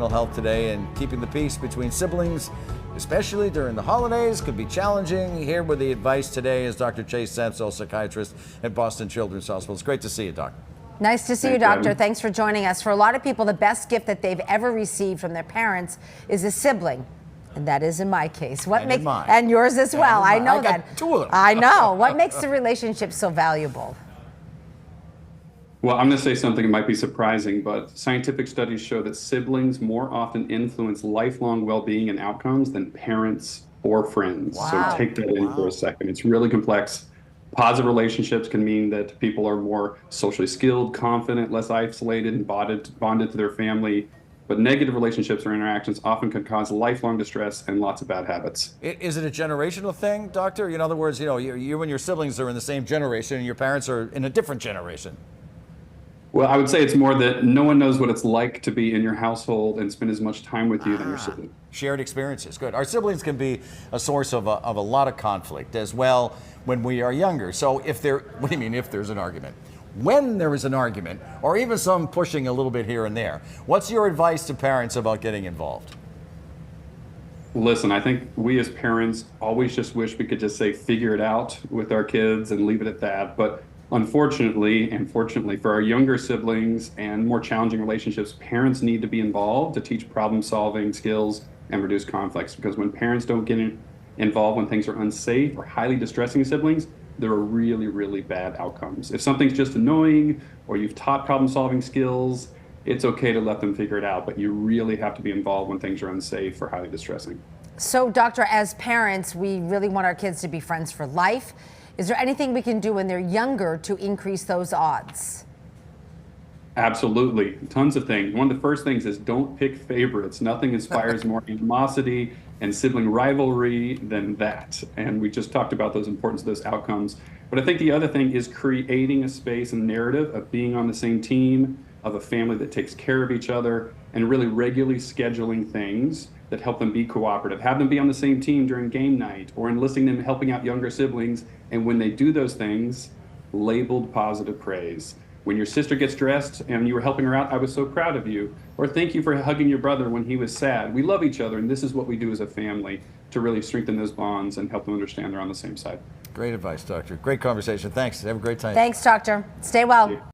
mental health today, and keeping the peace between siblings, especially during the holidays, could be challenging. Here with the advice today is Dr. Chase Samsel, psychiatrist at Boston Children's Hospital. It's great to see you, Doc. Nice to see you, Doctor. Thanks for joining us. For a lot of people, the best gift that they've ever received from their parents is a sibling. And that is in my case. And yours as well. I know that. Two of them. I know. What makes the relationship so valuable? Well, I'm going to say something that might be surprising, but scientific studies show that siblings more often influence lifelong well-being and outcomes than parents or friends. Wow. So take that in for a second. It's really complex. Positive relationships can mean that people are more socially skilled, confident, less isolated, and bonded to their family. But negative relationships or interactions often can cause lifelong distress and lots of bad habits. Is it a generational thing, Doctor? In other words, you and your siblings are in the same generation and your parents are in a different generation. Well, I would say it's more that no one knows what it's like to be in your household and spend as much time with you than your sibling. Shared experiences, good. Our siblings can be a source of a lot of conflict as well when we are younger. So what do you mean if there's an argument? When there is an argument, or even some pushing a little bit here and there, what's your advice to parents about getting involved? Listen, I think we as parents always just wish we could just say figure it out with our kids and leave it at that. But unfortunately, and fortunately for our younger siblings and more challenging relationships, parents need to be involved to teach problem-solving skills and reduce conflicts. Because when parents don't get involved when things are unsafe or highly distressing siblings, there are really, really bad outcomes. If something's just annoying or you've taught problem-solving skills, it's okay to let them figure it out, but you really have to be involved when things are unsafe or highly distressing. So, Doctor, as parents, we really want our kids to be friends for life. Is there anything we can do when they're younger to increase those odds? Absolutely. Tons of things. One of the first things is don't pick favorites. Nothing inspires more animosity and sibling rivalry than that. And we just talked about those importance of those outcomes. But I think the other thing is creating a space and narrative of being on the same team, of a family that takes care of each other, and really regularly scheduling things that help them be cooperative. Have them be on the same team during game night or enlisting them helping out younger siblings. And when they do those things, labeled positive praise. When your sister gets dressed and you were helping her out, I was so proud of you. Or thank you for hugging your brother when he was sad. We love each other, and this is what we do as a family to really strengthen those bonds and help them understand they're on the same side. Great advice, Doctor. Great conversation. Thanks. Have a great time. Thanks, Doctor. Stay well.